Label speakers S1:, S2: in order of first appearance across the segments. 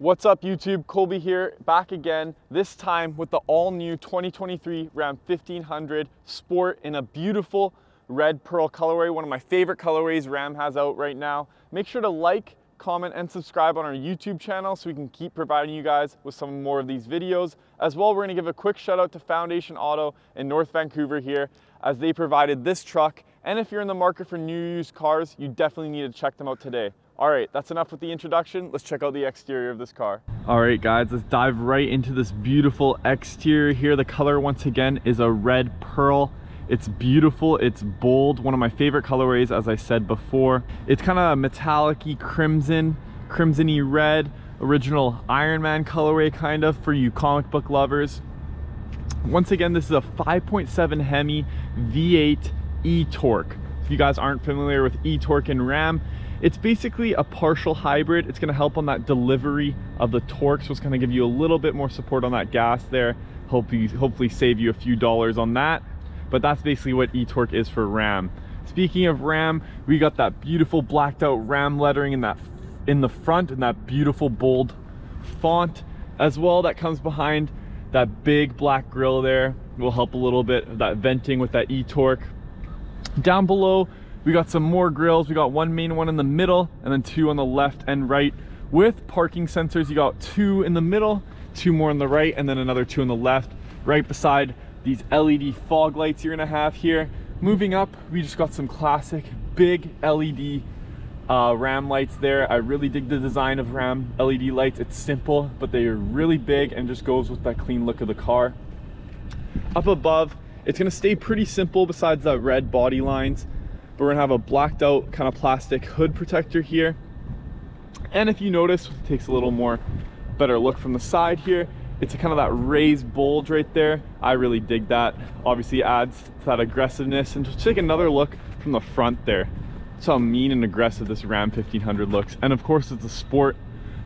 S1: What's up YouTube, Colby here, back again, this time with the all-new 2023 Ram 1500 Sport in a beautiful red pearl colorway, one of my favorite colorways Ram has out right now. Make sure to like, comment, and subscribe on our YouTube channel so we can keep providing you guys with some more of these videos. As well, we're gonna give a quick shout out to Foundation Auto in North Vancouver here, as they provided this truck. And if you're in the market for new used cars, you definitely need to check them out today. All right, that's enough with the introduction. Let's check out the exterior of this car. All right, guys, let's dive right into this beautiful exterior here. The color, once again, is a red pearl. It's beautiful, it's bold, one of my favorite colorways, as I said before. It's kind of metallic-y crimson-y red, original Iron Man colorway, kind of, for you comic book lovers. Once again, this is a 5.7 Hemi V8 e-torque. If you guys aren't familiar with e-torque and Ram, it's basically a partial hybrid. It's gonna help on that delivery of the torque, so it's gonna give you a little bit more support on that gas there. Hopefully save you a few dollars on that. But that's basically what e-torque is for Ram. Speaking of Ram, we got that beautiful blacked out Ram lettering in the front, and that beautiful bold font as well that comes behind that big black grille there. Will help a little bit of that venting with that e-torque. Down below, we got some more grills. We got one main one in the middle and then two on the left and right with parking sensors. You got two in the middle, two more on the right, and then another two on the left, right beside these LED fog lights you're gonna have here. Moving up, we just got some classic big LED Ram lights there. I really dig the design of Ram LED lights. It's simple, but they are really big and just goes with that clean look of the car. Up above, it's gonna stay pretty simple besides the red body lines. But we're gonna have a blacked out kind of plastic hood protector here. And if you notice, it takes a little more better look from the side here. It's a kind of that raised bulge right there. I really dig that. Obviously adds to that aggressiveness. And just take another look from the front there. That's how mean and aggressive this Ram 1500 looks. And of course it's a sport,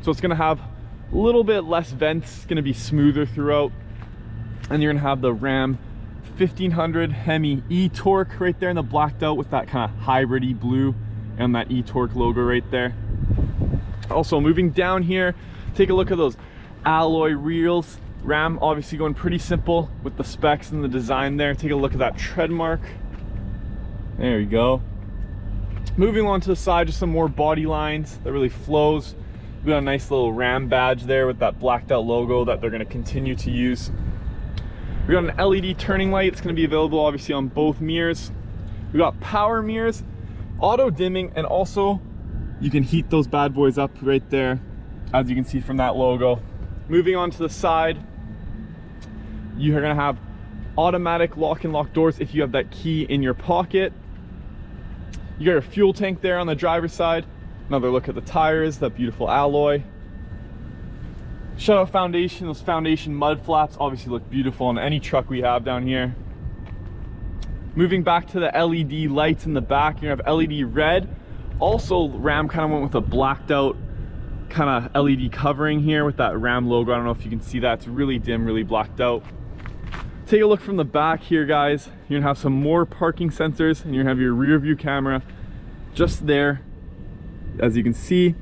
S1: so it's gonna have a little bit less vents. It's gonna be smoother throughout. And you're gonna have the Ram 1500 Hemi e-torque right there in the blacked out with that kind of hybrid-y blue and that e-torque logo right there. Also, moving down here, take a look at those alloy wheels. Ram obviously going pretty simple with the specs and the design there. Take a look at that tread mark. There you go. Moving on to the side, just some more body lines that really flows. We got a nice little Ram badge there with that blacked out logo that they're going to continue to use. We got an LED turning light. It's going to be available obviously on both mirrors. We got power mirrors, auto dimming, and also you can heat those bad boys up right there, as you can see from that logo. Moving on to the side, you are going to have automatic lock and lock doors if you have that key in your pocket. You got your fuel tank there on the driver's side. Another look at the tires, that beautiful alloy. Shout out Foundation. Those Foundation mud flaps obviously look beautiful on any truck we have down here. Moving back to the LED lights in the back, you have LED red. Also, Ram kind of went with a blacked out kind of LED covering here with that Ram logo. I don't know if you can see that. It's really dim, really blacked out. Take a look from the back here, guys. You're gonna have some more parking sensors, and you're gonna have your rear view camera just there, as you can see.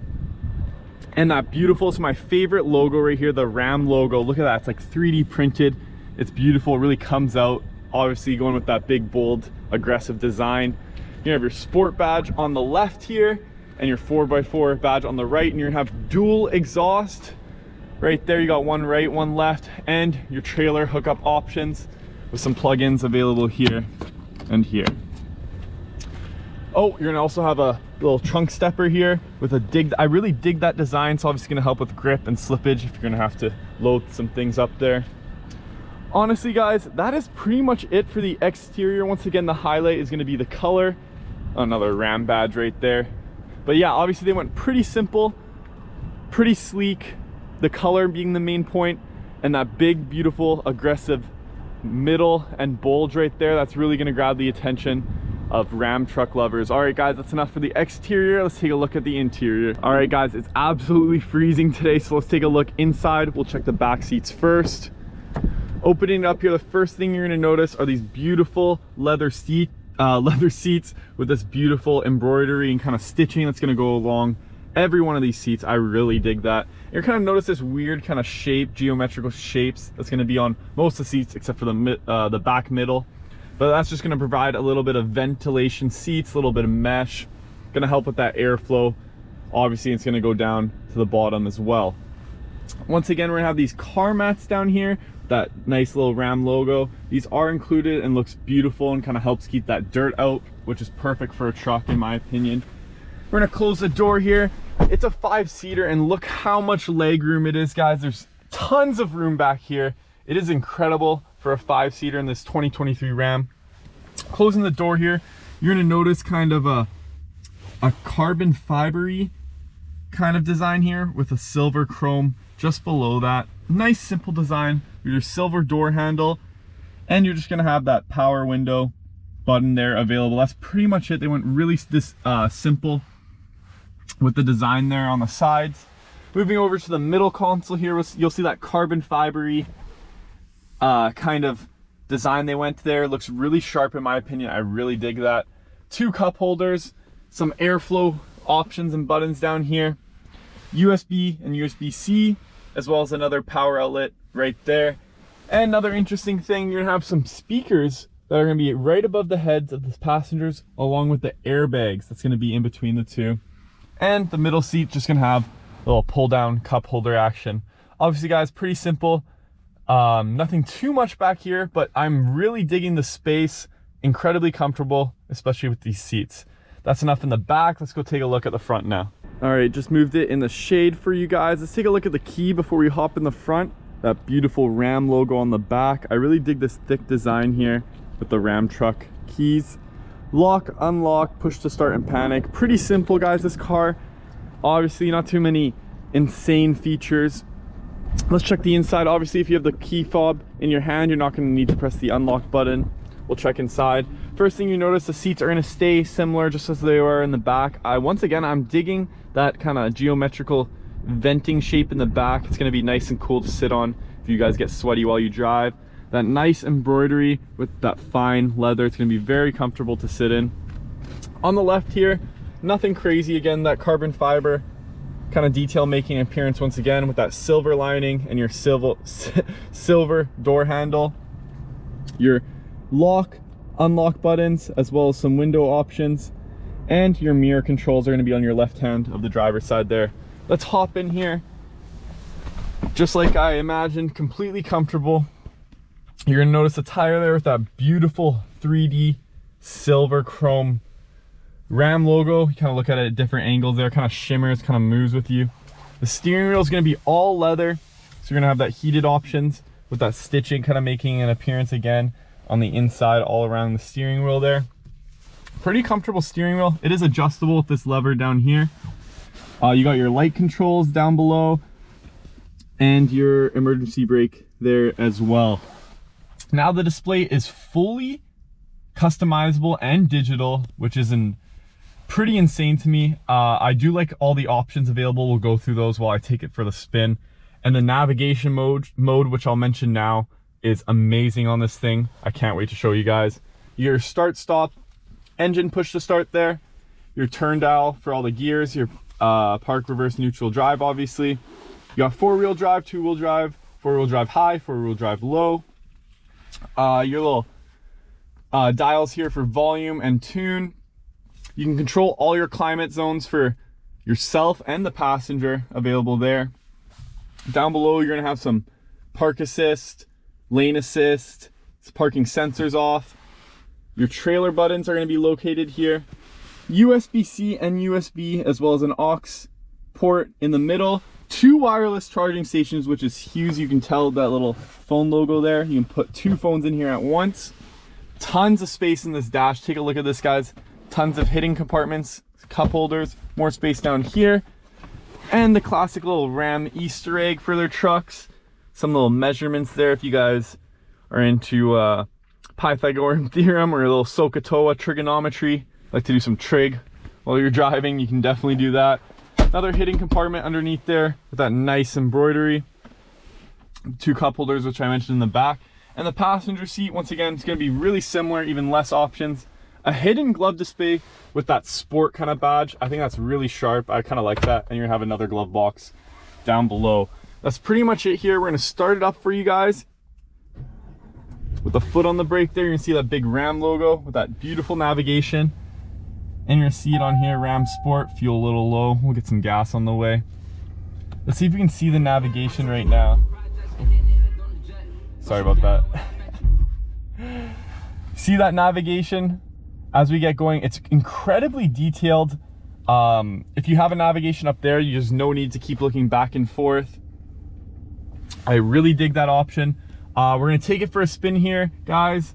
S1: And that beautiful, it's my favorite logo right here, the Ram logo. Look at that, it's like 3D printed. It's beautiful, it really comes out. Obviously going with that big, bold, aggressive design. You have your sport badge on the left here, and your 4x4 badge on the right, and you're gonna have dual exhaust. Right there, you got one right, one left, and your trailer hookup options with some plugins available here and here. Oh, you're gonna also have a little trunk stepper here with a dig. I really dig that design. It's obviously gonna help with grip and slippage if you're gonna have to load some things up there. Honestly, guys, that is pretty much it for the exterior. Once again, the highlight is gonna be the color. Another Ram badge right there. But yeah, obviously they went pretty simple, pretty sleek. The color being the main point, and that big, beautiful, aggressive middle and bulge right there. That's really gonna grab the attention of Ram truck lovers. All right, guys, that's enough for the exterior. Let's take a look at the interior. All right, guys, it's absolutely freezing today, so let's take a look inside. We'll check the back seats first. Opening it up here, the first thing you're gonna notice are these beautiful leather seats with this beautiful embroidery and kind of stitching that's gonna go along every one of these seats. I really dig that. You're kind of notice this weird kind of shape, geometrical shapes that's going to be on most of the seats except for the back middle. But that's just going to provide a little bit of ventilation seats, a little bit of mesh, going to help with that airflow. Obviously, it's going to go down to the bottom as well. Once again, we're going to have these car mats down here, that nice little Ram logo. These are included and looks beautiful and kind of helps keep that dirt out, which is perfect for a truck in my opinion. We're going to close the door here. It's a 5-seater and look how much leg room it is, guys. There's tons of room back here. It is incredible for a 5-seater in this 2023 Ram. Closing the door here, you're going to notice kind of a carbon fibery kind of design here with a silver chrome just below that. Nice simple design with your silver door handle, and you're just going to have that power window button there available. That's pretty much it. They went really simple with the design there on the sides. Moving over to the middle console here, you'll see that carbon fibery kind of design they went there. It looks really sharp in my opinion. I really dig that. 2 cup holders, some airflow options and buttons down here, USB and USB-C, as well as another power outlet right there. And another interesting thing, you're gonna have some speakers that are gonna be right above the heads of the passengers, along with the airbags that's gonna be in between the two. And the middle seat just gonna have a little pull down cup holder action. Obviously guys, pretty simple. Nothing too much back here, but I'm really digging the space. Incredibly comfortable, especially with these seats. That's enough in the back. Let's go take a look at the front now. All right, just moved it in the shade for you guys. Let's take a look at the key before we hop in the front. That beautiful Ram logo on the back. I really dig this thick design here with the Ram truck keys. Lock, unlock, push to start and panic. Pretty simple, guys, this car. Obviously not too many insane features. Let's check the inside. Obviously, if you have the key fob in your hand, you're not going to need to press the unlock button. We'll check inside. First thing you notice, the seats are going to stay similar just as they were in the back. Once again, I'm digging that kind of geometrical venting shape in the back. It's going to be nice and cool to sit on if you guys get sweaty while you drive. That nice embroidery with that fine leather. It's going to be very comfortable to sit in. On the left here, nothing crazy. Again, that carbon fiber kind of detail making appearance once again with that silver lining and your silver door handle. Your lock, unlock buttons, as well as some window options, and your mirror controls are going to be on your left hand of the driver's side there. Let's hop in here. Just like I imagined, completely comfortable. You're going to notice the tire there with that beautiful 3D silver chrome Ram logo. You kind of look at it at different angles there, kind of shimmers, kind of moves with you. The steering wheel is going to be all leather, so you're going to have that heated options with that stitching kind of making an appearance again on the inside all around the steering wheel there. Pretty comfortable steering wheel. It is adjustable with this lever down here. You got your light controls down below and your emergency brake there as well. Now the display is fully customizable and digital, which is pretty insane to me. I do like all the options available. We'll go through those while I take it for the spin. And the navigation mode, which I'll mention now, is amazing on this thing. I can't wait to show you guys. Your start stop engine push to start there, your turn dial for all the gears, your park, reverse, neutral, drive. Obviously you got 4-wheel drive, 2-wheel drive, 4-wheel drive high, 4-wheel drive low. Your little dials here for volume and tune. You can control all your climate zones for yourself and the passenger available there. Down below you're going to have some park assist, lane assist, parking sensors off. Your trailer buttons are going to be located here. USB-C and USB, as well as an aux port in the middle. 2 wireless charging stations, which is huge. You can tell that little phone logo there. You can put 2 phones in here at once. Tons of space in this dash. Take a look at this, guys. Tons of hidden compartments, cup holders, more space down here. And the classic little Ram Easter egg for their trucks. Some little measurements there if you guys are into Pythagorean theorem or a little SOHCAHTOA trigonometry. Like to do some trig while you're driving, you can definitely do that. Another hidden compartment underneath there with that nice embroidery. 2 cup holders, which I mentioned in the back. And the passenger seat, once again, it's going to be really similar, even less options. a hidden glove display with that sport kind of badge. I think that's really sharp. I kind of like that. And you're gonna have another glove box down below. That's pretty much it here. We're gonna start it up for you guys with the foot on the brake there. You're gonna see that big Ram logo with that beautiful navigation. And you're gonna see it on here, Ram Sport, fuel a little low. We'll get some gas on the way. Let's see if we can see the navigation right now. Sorry about that. See that navigation as we get going? It's incredibly detailed. If you have a navigation up there, there's no need to keep looking back and forth. I really dig that option. We're gonna take it for a spin here, guys.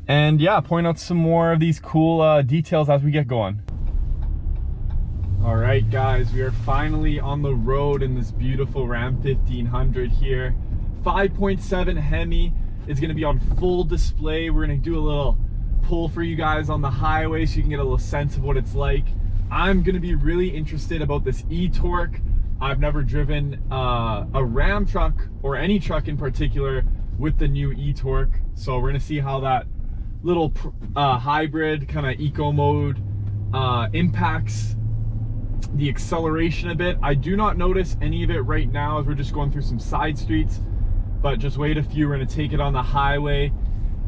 S1: And yeah, point out some more of these cool details as we get going. All right, guys, we are finally on the road in this beautiful Ram 1500 here. 5.7 Hemi is gonna be on full display. We're gonna do a little pull for you guys on the highway so you can get a little sense of what it's like. I'm gonna be really interested about this e-torque. I've never driven a Ram truck or any truck in particular with the new e-torque. So we're gonna see how that little hybrid kind of eco mode impacts the acceleration a bit. I do not notice any of it right now as we're just going through some side streets, but just wait a few. We're gonna take it on the highway,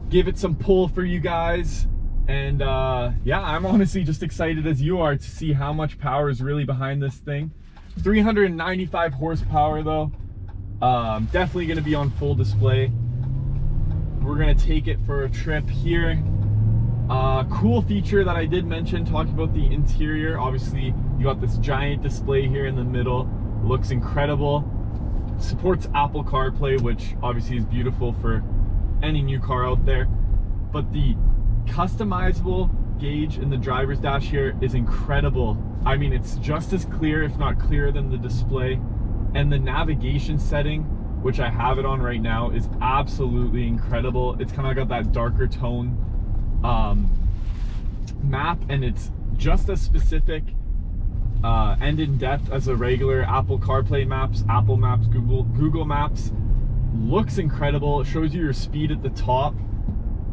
S1: give it some pull for you guys. And yeah, I'm honestly just excited as you are to see how much power is really behind this thing. 395 horsepower though. Definitely gonna be on full display. We're gonna take it for a trip here. Cool feature that I did mention, talking about the interior. Obviously, you got this giant display here in the middle. Looks incredible. Supports Apple CarPlay, which obviously is beautiful for any new car out there. But the customizable gauge in the driver's dash here is incredible. I mean, it's just as clear, if not clearer, than the display. And the navigation setting, which I have it on right now, is absolutely incredible. It's kind of got that darker tone map, and it's just as specific and in depth as a regular Apple CarPlay maps, Apple Maps, Google Maps. Looks incredible. It shows you your speed at the top.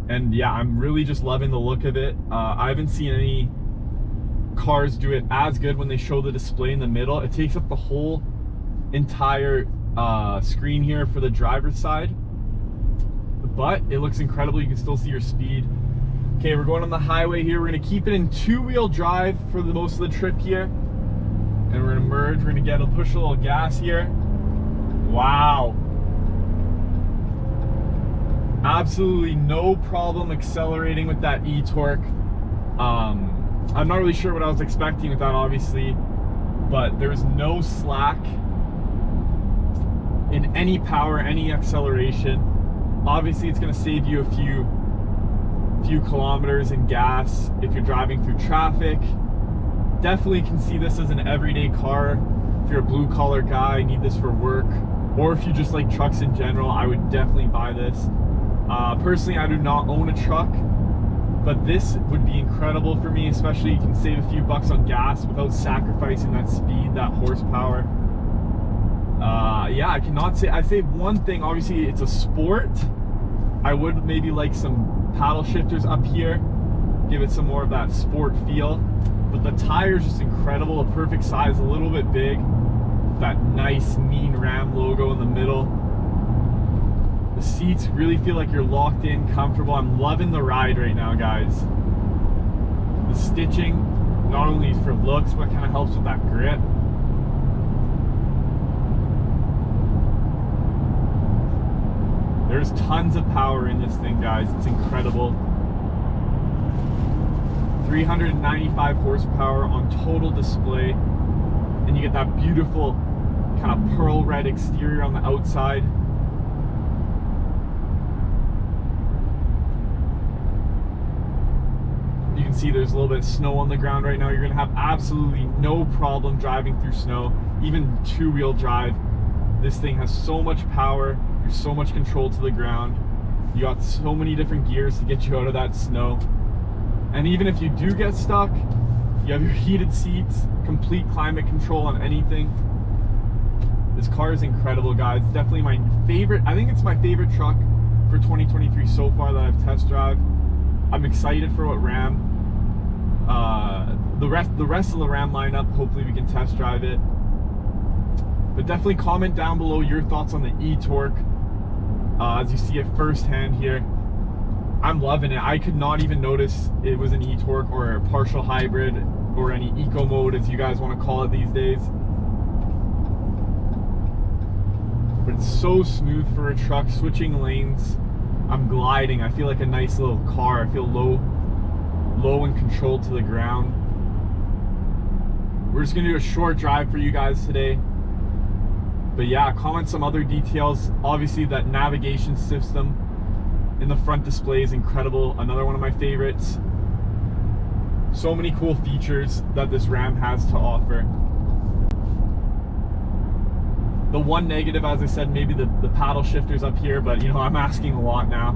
S1: And yeah, I'm really just loving the look of it. I haven't seen any cars do it as good when they show the display in the middle. It takes up the whole entire screen here for the driver's side, but it looks incredible. You can still see your speed. Okay, we're going on the highway here. We're gonna keep it in two-wheel drive for the most of the trip here, and we're gonna merge. We're gonna push a little gas here. Wow, absolutely no problem accelerating with that e-torque. I'm not really sure what I was expecting with that, obviously, but there's no slack in any power, any acceleration. Obviously, it's going to save you a few kilometers in gas if you're driving through traffic. Definitely can see this as an everyday car. If you're a blue collar guy, need this for work, or if you just like trucks in general, I would definitely buy this. Personally, I do not own a truck, but this would be incredible for me, especially you can save a few bucks on gas without sacrificing that speed, that horsepower. Yeah, I cannot say, I'd say one thing, obviously it's a sport. I would maybe like some paddle shifters up here, give it some more of that sport feel. But the tire's just incredible, a perfect size, a little bit big. That nice, mean Ram logo in the middle. The seats really feel like you're locked in, comfortable. I'm loving the ride right now, guys. The stitching, not only for looks, but kind of helps with that grip. There's tons of power in this thing, guys. It's incredible. 395 horsepower on total display. And you get that beautiful kind of pearl red exterior on the outside. You can see there's a little bit of snow on the ground right now. You're gonna have absolutely no problem driving through snow, even two-wheel drive. This thing has so much power. There's so much control to the ground. You got so many different gears to get you out of that snow. And even if you do get stuck, you have your heated seats, complete climate control on anything. This car is incredible, guys. Definitely my favorite. I think it's my favorite truck for 2023 so far that I've test drive. I'm excited for what Ram the rest of the Ram lineup. Hopefully we can test drive it. But definitely comment down below your thoughts on the e-torque as you see it firsthand here. I'm loving it. I could not even notice it was an e-torque or a partial hybrid or any eco mode, as you guys want to call it these days. But it's so smooth for a truck. Switching lanes, I'm gliding. I feel like a nice little car. I feel low and controlled to the ground. We're just gonna do a short drive for you guys today. But yeah, comment some other details. Obviously that navigation system in the front display is incredible. Another one of my favorites. So many cool features that this Ram has to offer. The one negative, as I said, maybe the paddle shifters up here, but you know, I'm asking a lot now.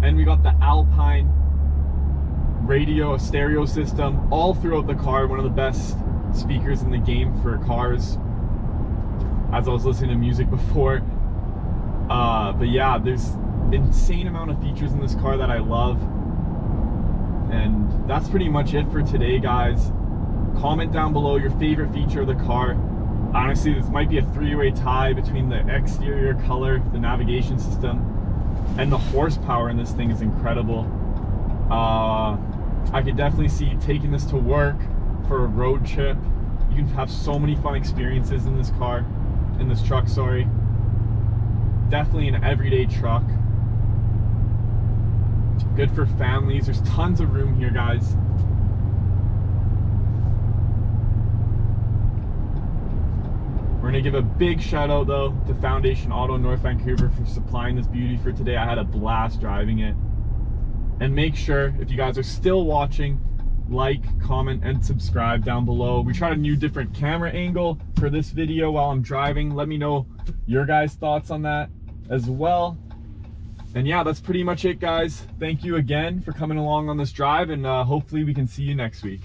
S1: And we got the Alpine radio, a stereo system all throughout the car. One of the best speakers in the game for cars, as I was listening to music before. But yeah, there's insane amount of features in this car that I love. And that's pretty much it for today, guys. Comment down below your favorite feature of the car. Honestly, this might be a three-way tie between the exterior color, the navigation system, and the horsepower in this thing is incredible. I could definitely see taking this to work for a road trip. You can have so many fun experiences in this car, in this truck, sorry. Definitely an everyday truck. Good for families. There's tons of room here, guys. We're gonna give a big shout out though to Foundation Auto North Vancouver for supplying this beauty for today. I had a blast driving it. And make sure, if you guys are still watching, like, comment, and subscribe down below. We tried a new different camera angle for this video while I'm driving. Let me know your guys' thoughts on that as well. And yeah, that's pretty much it, guys. Thank you again for coming along on this drive, and hopefully we can see you next week.